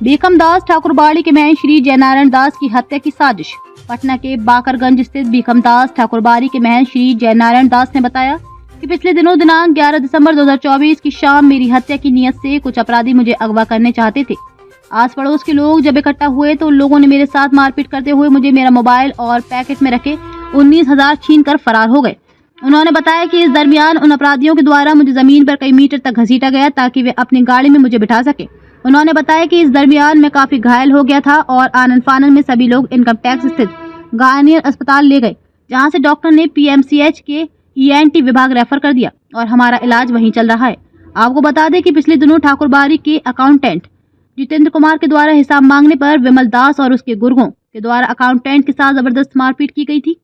भीखम दास ठाकुरबाड़ी के महंत श्री जयनारायण दास की हत्या की साजिश। पटना के बाकरगंज स्थित भीखम दास ठाकुरबाड़ी के महंत श्री जयनारायण दास ने बताया कि पिछले दिनों दिनांक 11 दिसंबर 2024 की शाम मेरी हत्या की नीयत से कुछ अपराधी मुझे अगवा करने चाहते थे। आस पड़ोस के लोग जब इकट्ठा हुए तो उन लोगों ने मेरे साथ मारपीट करते हुए मुझे मेरा मोबाइल और पैकेट में रखे 19,000 छीन कर फरार हो गए। उन्होंने बताया कि इस दरमियान उन अपराधियों के द्वारा मुझे जमीन पर कई मीटर तक घसीटा गया ताकि वे अपनी गाड़ी में मुझे बिठा सके। उन्होंने बताया कि इस दरमियान मैं काफी घायल हो गया था और आनन फानन में सभी लोग इनकम टैक्स स्थित गार्नियर अस्पताल ले गए, जहां से डॉक्टर ने पीएमसीएच के ईएनटी विभाग रेफर कर दिया और हमारा इलाज वहीं चल रहा है। आपको बता दें कि पिछले दिनों ठाकुरबाड़ी के अकाउंटेंट जितेंद्र कुमार के द्वारा हिसाब मांगने पर विमल दास और उसके गुर्गों के द्वारा अकाउंटेंट के साथ जबरदस्त मारपीट की गई थी।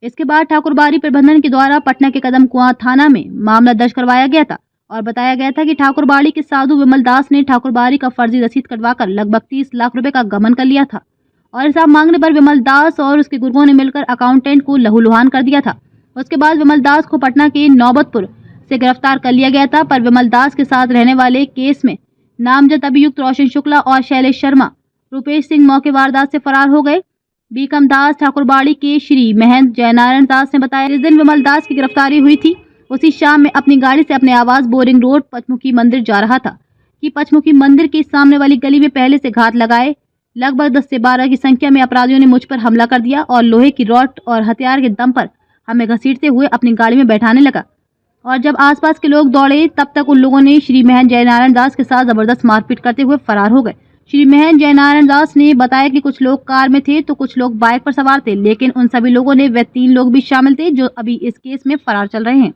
इसके बाद ठाकुरबाड़ी प्रबंधन के द्वारा पटना के कदम कुआं थाना में मामला दर्ज करवाया गया था और बताया गया था कि ठाकुरबाड़ी के साधु विमल दास ने ठाकुरबाड़ी का फर्जी रसीद कटवाकर लगभग 30 लाख रुपए का गबन कर लिया था और हिसाब मांगने पर विमल दास और उसके गुर्गों ने मिलकर अकाउंटेंट को लहूलुहान कर दिया था। उसके बाद विमल दास को पटना के नौबतपुर से गिरफ्तार कर लिया गया था, पर विमल दास के साथ रहने वाले केस में नामजद अभियुक्त रोशन शुक्ला और शैलेश शर्मा रुपेश सिंह मौके वारदात से फरार हो गए। भीखम दास ठाकुरबाड़ी के श्री महंत जयनारायण दास ने बताया जिस दिन विमल दास की गिरफ्तारी हुई थी उसी शाम में अपनी गाड़ी से अपने आवास बोरिंग रोड पचमुखी मंदिर जा रहा था कि पचमुखी मंदिर के सामने वाली गली में पहले से घात लगाए लगभग 10 से 12 की संख्या में अपराधियों ने मुझ पर हमला कर दिया और लोहे की रॉड और हथियार के दम पर हमें घसीटते हुए अपनी गाड़ी में बैठाने लगा और जब आसपास के लोग दौड़े तब तक उन लोगों ने श्री महंत जयनारायण दास के साथ जबरदस्त मारपीट करते हुए फरार हो गए। श्री महंत जयनारायण दास ने बताया कि कुछ लोग कार में थे तो कुछ लोग बाइक पर सवार थे, लेकिन उन सभी लोगों ने वे 3 लोग भी शामिल थे जो अभी इस केस में फरार चल रहे हैं।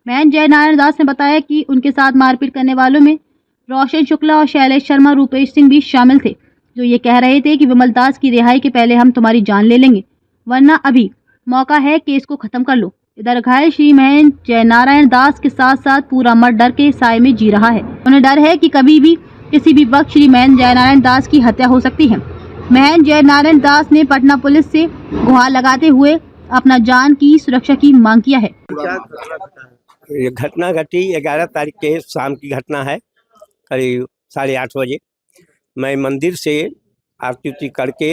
महंत जयनारायण दास ने बताया कि उनके साथ मारपीट करने वालों में रोशन शुक्ला और शैलेश शर्मा रुपेश सिंह भी शामिल थे, जो ये कह रहे थे कि विमल दास की रिहाई के पहले हम तुम्हारी जान ले लेंगे, वरना अभी मौका है केस को खत्म कर लो। इधर घायल श्री महंत जयनारायण दास के साथ साथ पूरा मठ डर के साए में जी रहा है। उन्हें डर है कि कभी भी किसी भी वक्त श्री महंत जयनारायण दास की हत्या हो सकती है। महंत जयनारायण दास ने पटना पुलिस से गुहार लगाते हुए अपना जान की सुरक्षा की मांग किया है। ये घटना घटी 11 तारीख के शाम की घटना है, करीब 8:30 बजे। मैं मंदिर से आरती करके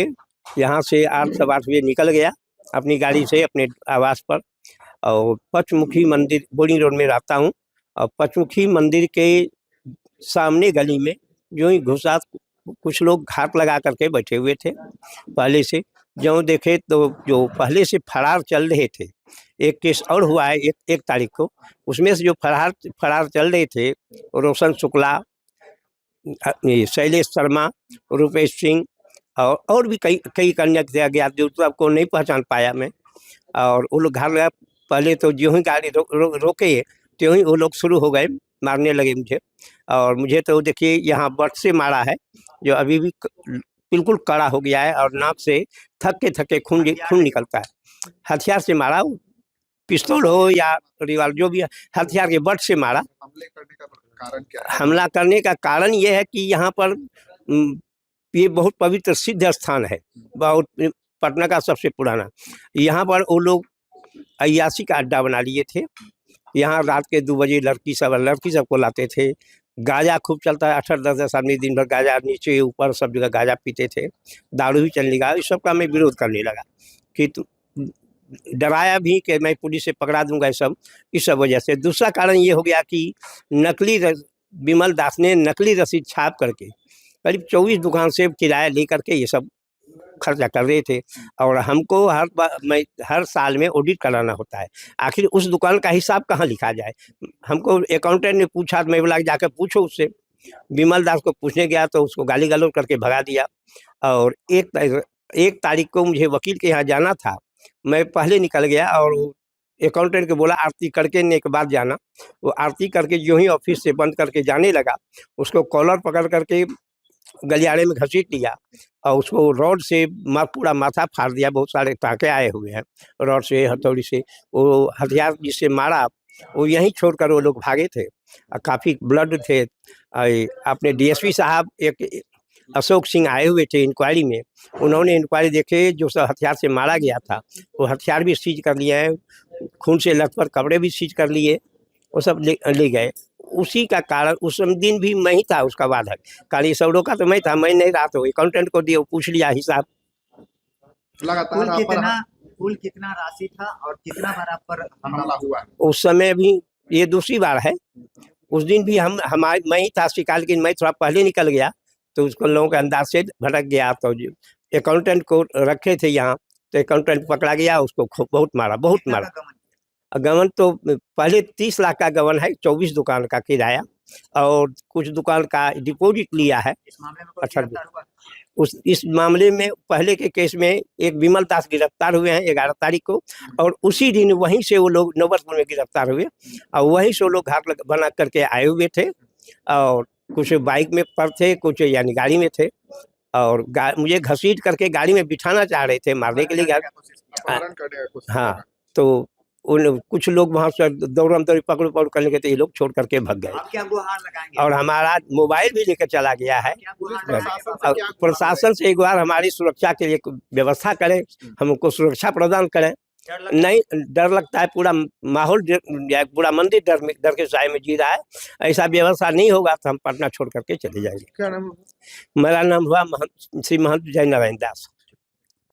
यहाँ से 8-8:15 बजे निकल गया अपनी गाड़ी से अपने आवास पर, और पचमुखी मंदिर बोरिंग रोड में रहता हूँ। और पचमुखी मंदिर के सामने गली में जो ही घुसा कुछ लोग घात लगा करके बैठे हुए थे। पहले से जो देखे तो जो पहले से फरार चल रहे थे, एक केस और हुआ है 1 तारीख को, उसमें से जो फरार चल रहे थे रोशन शुक्ला, शैलेश शर्मा, रुपेश सिंह और भी कई कन्या थे अज्ञात, जो तो आपको नहीं पहचान पाया मैं। और वो लोग घर लगा, पहले तो जो ही गाड़ी रोके त्यों ही वो लोग शुरू हो गए मारने लगे मुझे। और मुझे तो देखिए यहाँ बट से मारा है जो अभी भी बिल्कुल कड़ा हो गया है और नाक से थके खून निकलता है। हथियार से मारा, पिस्तौल हो या रिवाल्वर, जो भी हथियार के बट से मारा। कारण क्या है? हमला करने का कारण ये है कि यहाँ पर ये बहुत पवित्र सिद्ध स्थान है, बहुत पटना का सबसे पुराना। यहाँ पर वो लोग अय्यासी का अड्डा बना लिए थे। यहाँ रात के 2 बजे लड़की सबको लाते थे। गाजा खूब चलता है, 8-10 आदमी दिन भर गाजा नीचे ऊपर सब जगह गाजा पीते थे। दारू भी चलने लगा। इस सब का मैं विरोध करने लगा कि डराया भी कि मैं पुलिस से पकड़ा दूंगा इस सब वजह से। दूसरा कारण ये हो गया कि विमल दास ने नकली रसीद छाप करके करीब 24 दुकान से किराया ले करके ये सब खर्चा कर रहे थे। और हमको हर साल में ऑडिट कराना होता है, आखिर उस दुकान का हिसाब कहाँ लिखा जाए। हमको अकाउंटेंट ने पूछा तो मैं बोला जाकर पूछो उससे। विमल दास को पूछने गया तो उसको गाली गलौज करके भगा दिया। और 1 तारीख को मुझे वकील के यहाँ जाना था, मैं पहले निकल गया और अकाउंटेंट को बोला आरती करके ने के बाद जाना। वो आरती करके जो ही ऑफिस से बंद करके जाने लगा, उसको कॉलर पकड़ करके गलियारे में घसीट लिया और उसको रॉड से पूरा माथा फाड़ दिया। बहुत सारे टाँके आए हुए हैं रॉड से, हथौड़ी से। वो हथियार जिससे मारा वो यहीं छोड़कर वो लोग भागे थे। काफ़ी ब्लड थे। अपने डीएसपी साहब एक अशोक सिंह आए हुए थे इंक्वायरी में, उन्होंने इंक्वायरी देखे जो सब हथियार से मारा गया था वो हथियार भी सीज कर लिए हैं, खून से लथपथ कपड़े भी सीज कर लिए, वो सब ले गए। उसी का कारण उस दिन भी मैं ही था उसका वादक। काली सौरों का तो मैं था, मैं नहीं रहा, तो अकाउंटेंट को दिया, वो पूछ लिया हिसाब। लगातार आप पर कुल कितना राशि था और कितना बार आप पर हमला हुआ है? उस समय भी ये दूसरी बार है। उस दिन भी हमारे मैं ही था शिकार, लेकिन मैं थोड़ा पहले निकल गया तो उसको लोगों के अंदाज से भटक गया। तो अकाउंटेंट को रखे थे यहाँ, तो अकाउंटेंट पकड़ा गया, उसको बहुत मारा, बहुत मारा। गबन तो पहले 30 लाख का गबन है, 24 दुकान का किराया और कुछ दुकान का डिपॉजिट लिया है। इस मामले में कोई गिरफ्तार हुआ? इस मामले में पहले के केस में एक विमल दास गिरफ्तार हुए हैं 11 तारीख को, और उसी दिन वहीं से वो लोग नौबतपुर में गिरफ्तार हुए और वहीं से वो लोग घाट बना करके आए हुए थे और कुछ बाइक में पर थे, कुछ यानी गाड़ी में थे और मुझे घसीट करके गाड़ी में बिठाना चाह रहे थे, मारने के लिए। अपहरण करने का कोशिश हाँ, कर तो उन कुछ लोग वहाँ से दौड़म दौड़ी पकड़ करने के, तो ये लोग छोड़ करके भाग गए आप क्या गुहार लगाएंगे? और हमारा मोबाइल भी लेकर चला गया है। क्या गुहार रहे? लगाएंगे? और प्रशासन से एक बार हमारी सुरक्षा के लिए व्यवस्था करें, हमको सुरक्षा प्रदान करें। नहीं, डर लगता है, पूरा माहौल पूरा मंदिर डर के साए में जी रहा है। ऐसा व्यवस्था नहीं होगा तो हम पटना छोड़ करके चले जाएंगे। क्या नाम? मेरा नाम हुआ श्री महंत जय नारायण दास।